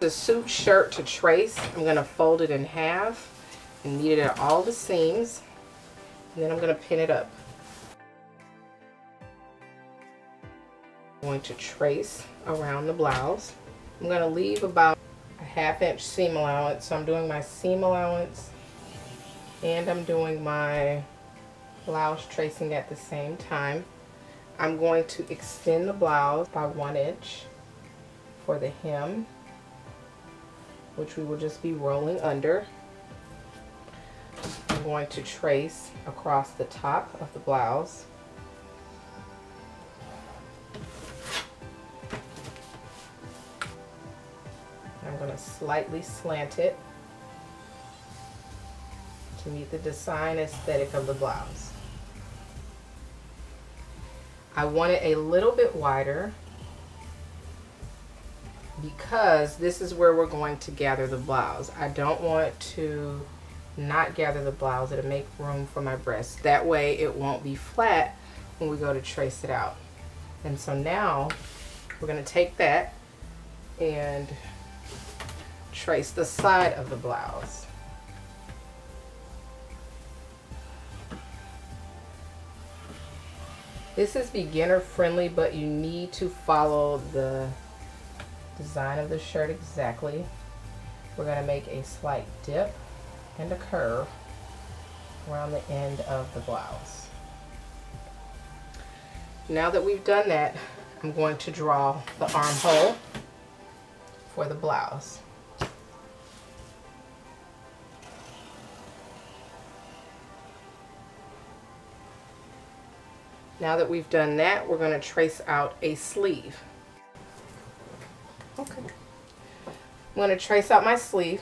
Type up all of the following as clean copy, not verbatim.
the suit shirt to trace, I'm going to fold it in half and meet it at all the seams. And then I'm going to pin it up. I'm going to trace around the blouse. I'm going to leave about a 1/2 inch seam allowance. So I'm doing my seam allowance and I'm doing my blouse tracing at the same time. I'm going to extend the blouse by 1 inch for the hem, which we will just be rolling under. I'm going to trace across the top of the blouse. I'm going to slightly slant it to meet the design aesthetic of the blouse. I want it a little bit wider because this is where we're going to gather the blouse. I don't want to not gather the blouse. It'll make room for my breast. That way it won't be flat when we go to trace it out. And so now we're going to take that and trace the side of the blouse. This is beginner friendly, but you need to follow the design of the shirt exactly. We're going to make a slight dip and a curve around the end of the blouse. Now that we've done that, I'm going to draw the armhole for the blouse. Now that we've done that, we're going to trace out a sleeve. Okay. I'm going to trace out my sleeve.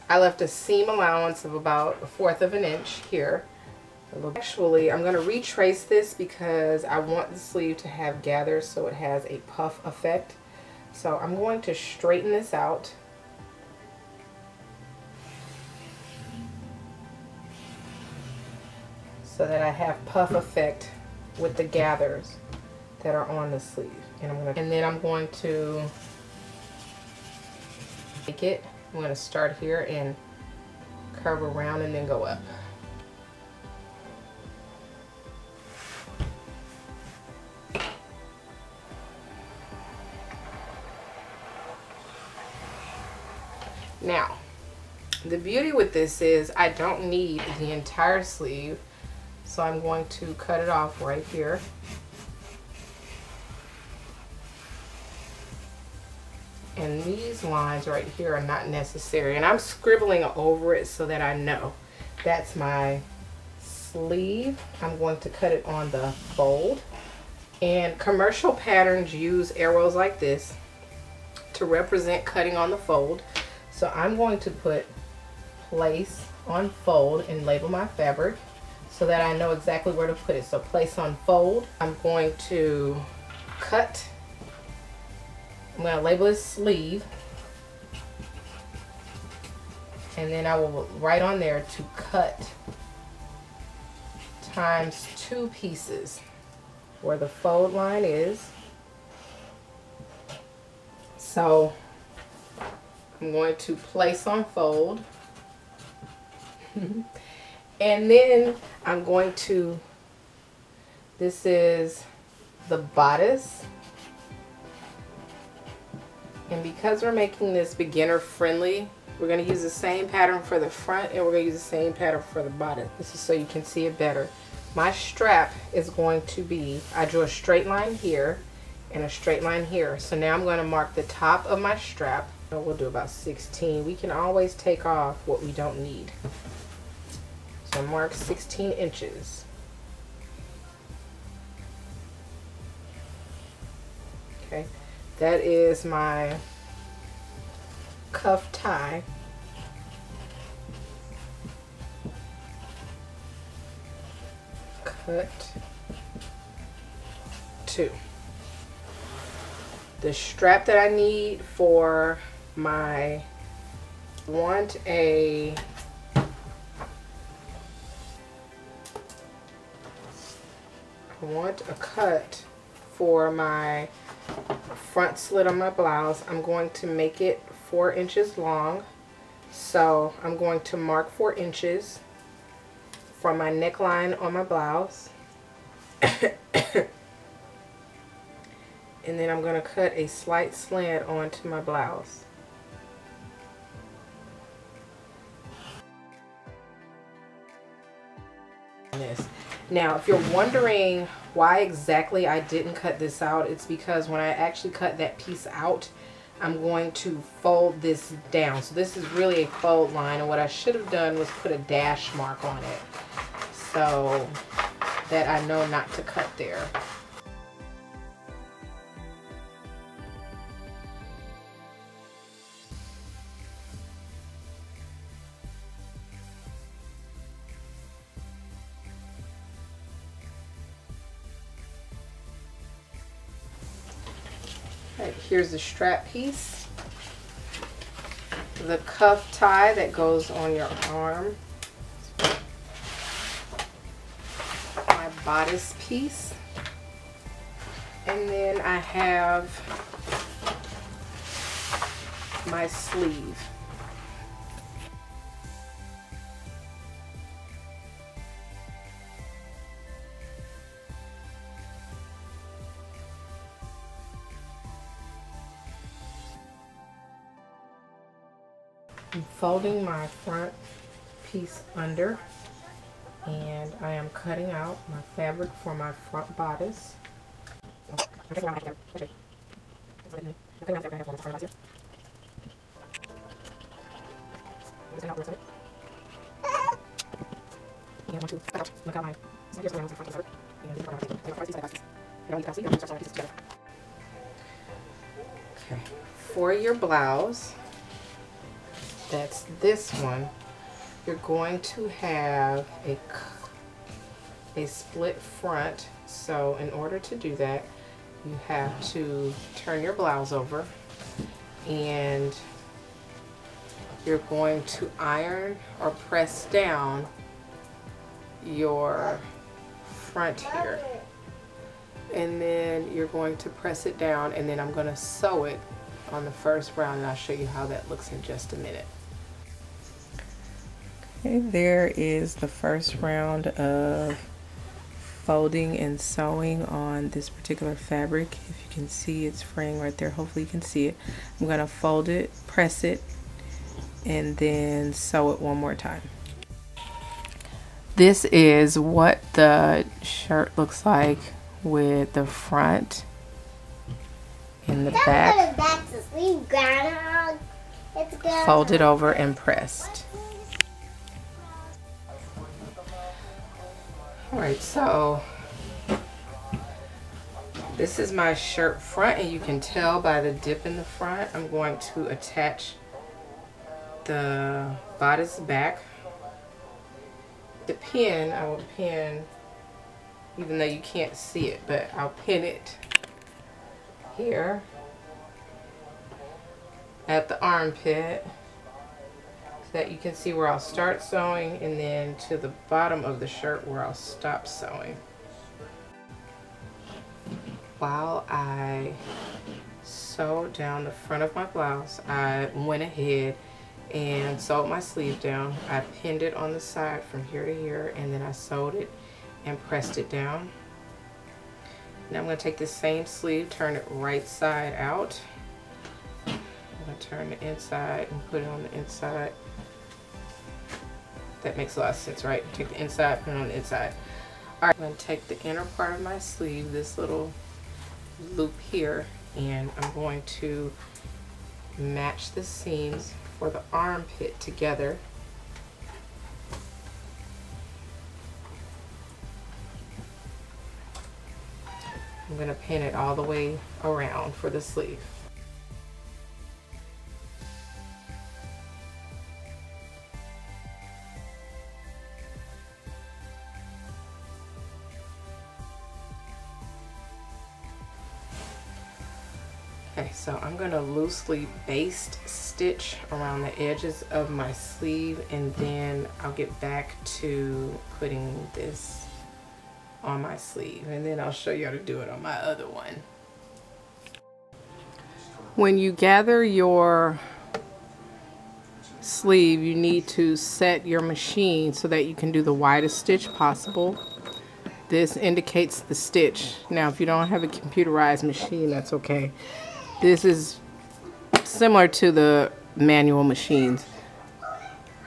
I left a seam allowance of about 1/4 of an inch here. Actually, I'm going to retrace this because I want the sleeve to have gathers so it has a puff effect. So I'm going to straighten this out. So that I have puff effect with the gathers that are on the sleeve. And then I'm going to make it. I'm going to start here and curve around and then go up. Now, the beauty with this is I don't need the entire sleeve, so I'm going to cut it off right here. And these lines right here are not necessary. And I'm scribbling over it so that I know that's my sleeve. I'm going to cut it on the fold. And commercial patterns use arrows like this to represent cutting on the fold. So I'm going to put place on fold and label my fabric so that I know exactly where to put it. So place on fold. I'm going to cut. I'm going to label this sleeve, and then I will write on there to cut times 2 pieces where the fold line is. So I'm going to place on fold and then I'm going to, this is the bodice. And because we're making this beginner friendly, we're going to use the same pattern for the front and we're going to use the same pattern for the bottom. This is so you can see it better. My strap is going to be, I drew a straight line here and a straight line here. So now I'm going to mark the top of my strap. We'll do about 16. We can always take off what we don't need. So mark 16 inches. Okay. That is my cuff tie. Cut 2. The strap that I need for my, I want a cut for my front slit on my blouse. I'm going to make it 4 inches long. So I'm going to mark 4 inches from my neckline on my blouse. And then I'm going to cut a slight slant onto my blouse. Now, if you're wondering why exactly I didn't cut this out, it's because when I actually cut that piece out, I'm going to fold this down. So this is really a fold line, and what I should have done was put a dash mark on it so that I know not to cut there. Right, here's the strap piece, the cuff tie that goes on your arm, my bodice piece, and then I have my sleeve. I'm folding my front piece under, and I am cutting out my fabric for my front bodice. Okay, for your blouse, that's this one, you're going to have a split front. So in order to do that, you have to turn your blouse over, and you're going to iron or press down your front here, and then you're going to press it down, and then I'm going to sew it on the first round, and I'll show you how that looks in just a minute. Okay, there is the first round of folding and sewing on this particular fabric. If you can see, it's fraying right there. Hopefully you can see it. I'm going to fold it, press it, and then sew it one more time. This is what the shirt looks like with the front and the back folded over and pressed. Alright, so this is my shirt front, and you can tell by the dip in the front. I'm going to attach the bodice back. The pin, I will pin, even though you can't see it, but I'll pin it here at the armpit, that you can see where I'll start sewing, and then to the bottom of the shirt where I'll stop sewing. While I sewed down the front of my blouse, I went ahead and sewed my sleeve down. I pinned it on the side from here to here, and then I sewed it and pressed it down. Now I'm going to take this same sleeve, turn it right side out. I'm going to turn the inside and put it on the inside. That makes a lot of sense, right? Take the inside, put it on the inside. Alright, I'm going to take the inner part of my sleeve, this little loop here, and I'm going to match the seams for the armpit together. I'm going to pin it all the way around for the sleeve. Okay, so I'm going to loosely baste stitch around the edges of my sleeve, and then I'll get back to putting this on my sleeve, and then I'll show you how to do it on my other one. When you gather your sleeve, you need to set your machine so that you can do the widest stitch possible. This indicates the stitch. Now, if you don't have a computerized machine, that's okay. This is similar to the manual machines.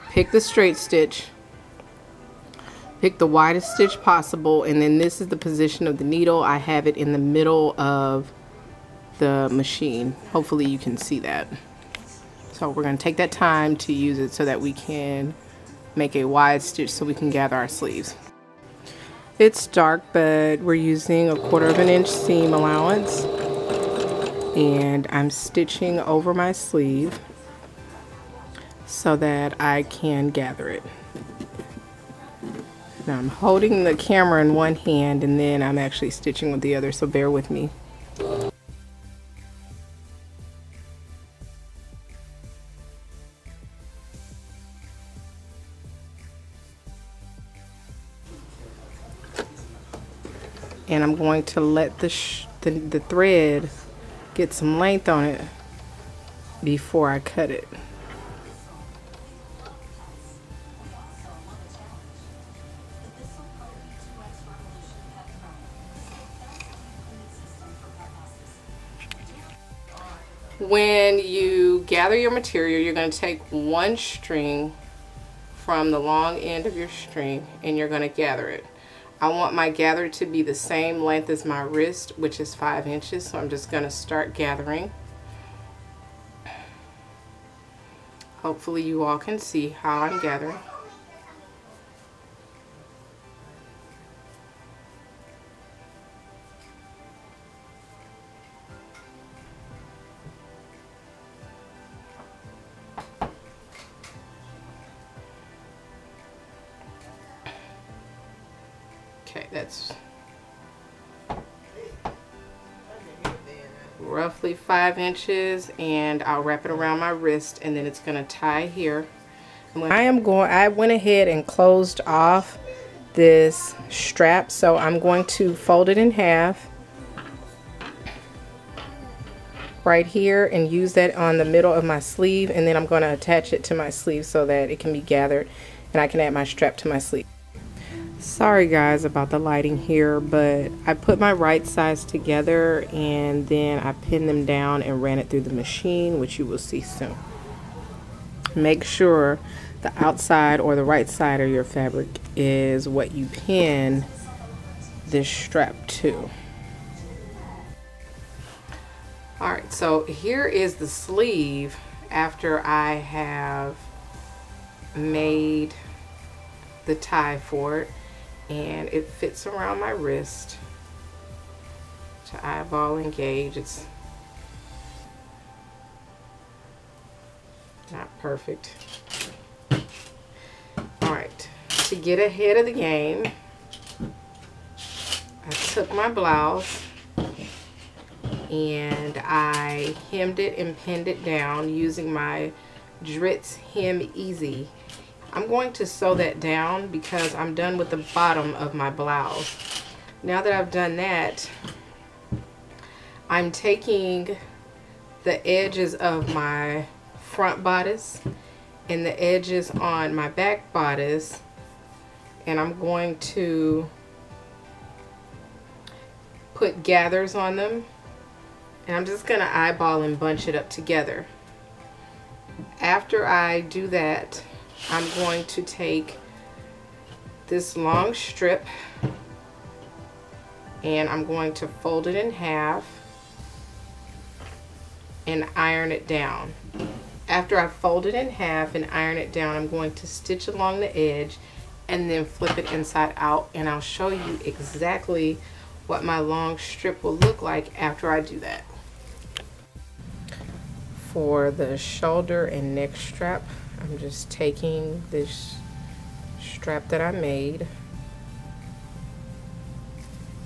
Pick the straight stitch, pick the widest stitch possible, and then this is the position of the needle. I have it in the middle of the machine. Hopefully you can see that. So we're going to take that time to use it so that we can make a wide stitch so we can gather our sleeves. It's dark, but we're using 1/4 inch seam allowance, and I'm stitching over my sleeve so that I can gather it. Now I'm holding the camera in one hand and then I'm actually stitching with the other, so bear with me. And I'm going to let the thread get some length on it before I cut it. When you gather your material, you're going to take one string from the long end of your string and you're going to gather it. I want my gather to be the same length as my wrist, which is 5 inches, so I'm just going to start gathering. Hopefully you all can see how I'm gathering. Okay, that's roughly 5 inches, and I'll wrap it around my wrist, and then it's going to tie here. I went ahead and closed off this strap, so I'm going to fold it in half right here and use that on the middle of my sleeve, and then I'm going to attach it to my sleeve so that it can be gathered and I can add my strap to my sleeve. Sorry guys about the lighting here, but I put my right sides together and then I pinned them down and ran it through the machine, which you will see soon. Make sure the outside or the right side of your fabric is what you pin this strap to. Alright, so here is the sleeve after I have made the tie for it, and it fits around my wrist to eyeball and gauge. It's not perfect. Alright, to get ahead of the game, I took my blouse and I hemmed it and pinned it down using my Dritz Hem Easy. I'm going to sew that down because I'm done with the bottom of my blouse. Now that I've done that, I'm taking the edges of my front bodice and the edges on my back bodice, and I'm going to put gathers on them, and I'm just going to eyeball and bunch it up together. After I do that, I'm going to take this long strip and I'm going to fold it in half and iron it down. After I fold it in half and iron it down, I'm going to stitch along the edge and then flip it inside out, and I'll show you exactly what my long strip will look like after I do that. For the shoulder and neck strap, I'm just taking this strap that I made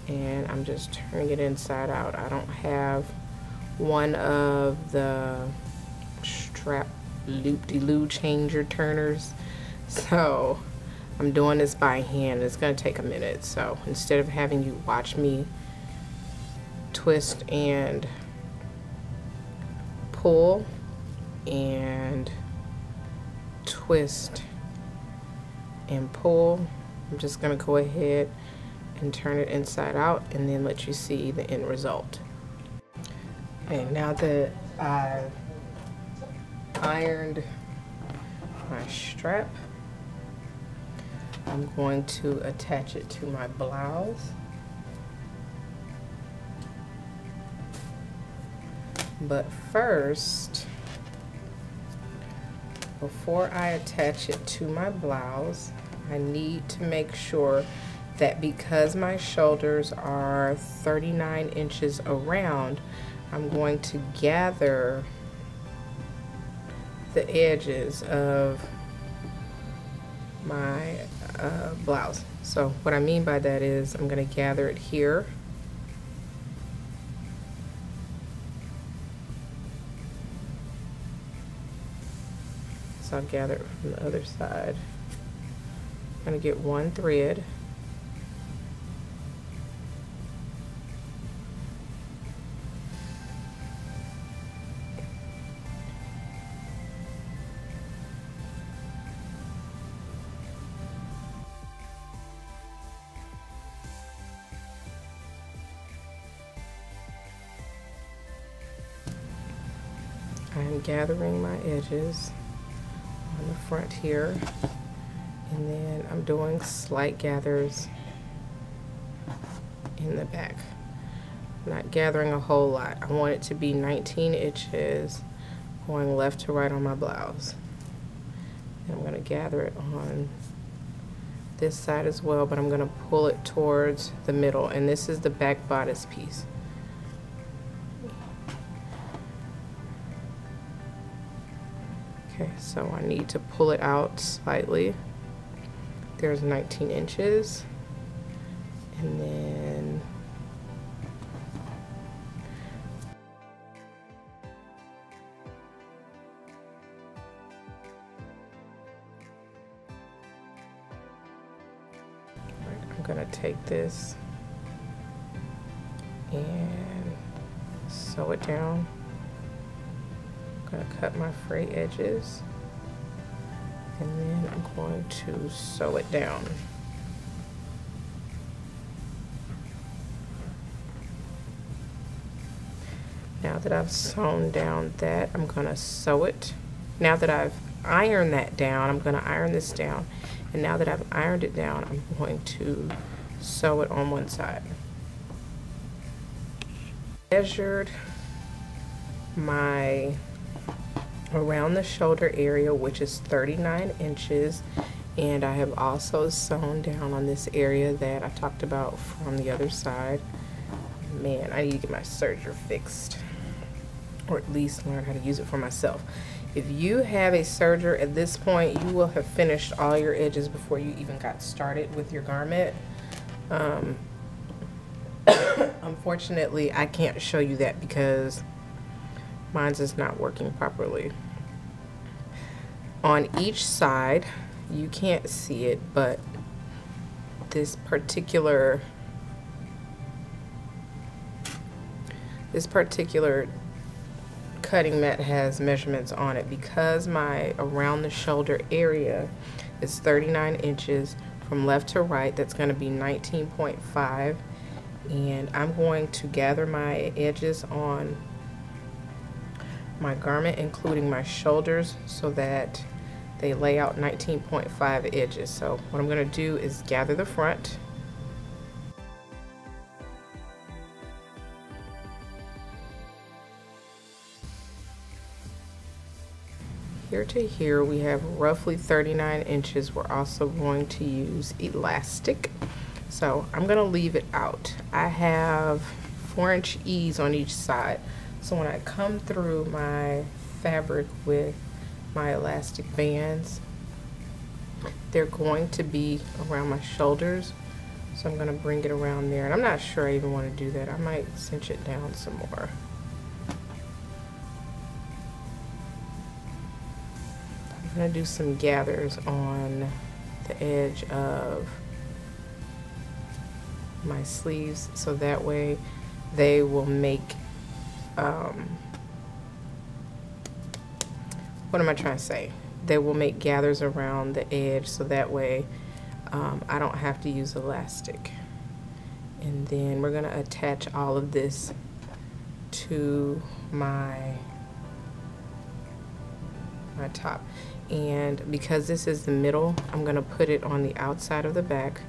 and I'm just turning it inside out. I don't have one of the strap loop-de-loo changer turners, so I'm doing this by hand. It's going to take a minute, so instead of having you watch me twist and pull and twist and pull. I'm just going to go ahead and turn it inside out and then let you see the end result. Okay, now that I've ironed my strap, I'm going to attach it to my blouse. But first, before I attach it to my blouse, I need to make sure that because my shoulders are 39 inches around, I'm going to gather the edges of my blouse. So what I mean by that is I'm going to gather it here. So I'll gather it from the other side. I'm going to get one thread. I'm gathering my edges on the front here, and then I'm doing slight gathers in the back. I'm not gathering a whole lot. I want it to be 19 inches going left to right on my blouse. And I'm going to gather it on this side as well, but I'm going to pull it towards the middle, and this is the back bodice piece. Okay, so I need to pull it out slightly. There's 19 inches. And then I'm gonna take this and sew it down. I'm going to cut my fray edges, and then I'm going to sew it down. Now that I've sewn down that, I'm going to sew it. Now that I've ironed that down, I'm going to iron this down. And now that I've ironed it down, I'm going to sew it on one side. Measured my around the shoulder area, which is 39 inches, and I have also sewn down on this area that I talked about from the other side. Man, I need to get my serger fixed, or at least learn how to use it for myself. If you have a serger at this point, you will have finished all your edges before you even got started with your garment. Unfortunately, I can't show you that because mine's is not working properly. On each side, you can't see it, but this particular cutting mat has measurements on it. Because my around the shoulder area is 39 inches from left to right, that's going to be 19.5, and I'm going to gather my edges on my garment, including my shoulders, so that they lay out 19.5 edges. So what I'm going to do is gather the front, here to here we have roughly 39 inches. We're also going to use elastic, so I'm going to leave it out. I have 4-inch ease on each side. So when I come through my fabric with my elastic bands, they're going to be around my shoulders. So I'm going to bring it around there. And I'm not sure I even want to do that. I might cinch it down some more. I'm going to do some gathers on the edge of my sleeves, so that way they will make what am I trying to say? they will make gathers around the edge, so that way I don't have to use elastic. And then we're gonna attach all of this to my top. And because this is the middle, I'm gonna put it on the outside of the back.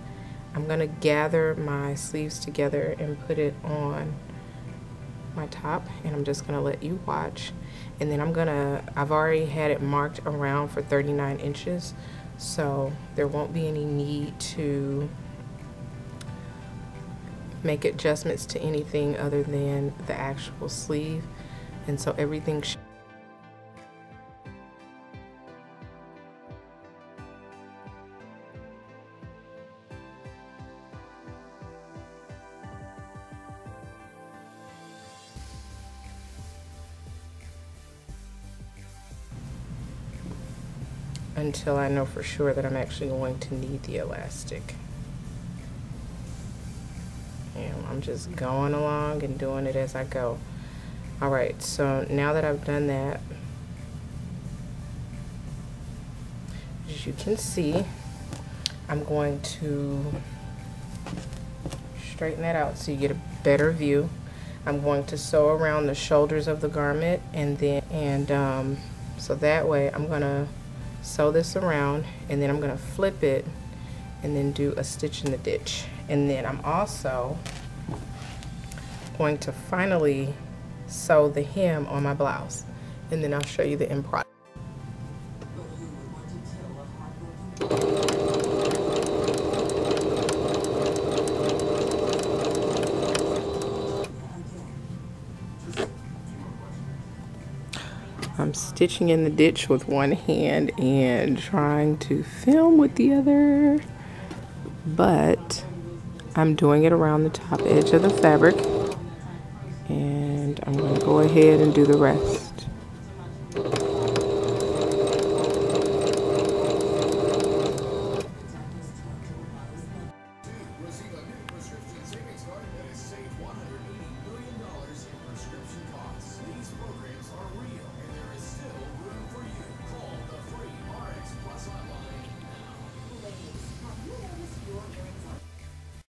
I'm gonna gather my sleeves together and put it on my top, and I'm just gonna let you watch. And then I've already had it marked around for 39 inches, so there won't be any need to make adjustments to anything other than the actual sleeve. And so everything until I know for sure that I'm actually going to need the elastic. And I'm just going along and doing it as I go. Alright, so now that I've done that, as you can see, I'm going to straighten that out so you get a better view. I'm going to sew around the shoulders of the garment, and then so that way I'm gonna sew this around, and then I'm gonna flip it and then do a stitch in the ditch. And then I'm also going to finally sew the hem on my blouse, and then I'll show you the end product. I'm stitching in the ditch with one hand and trying to film with the other, but I'm doing it around the top edge of the fabric, and I'm going to go ahead and do the rest.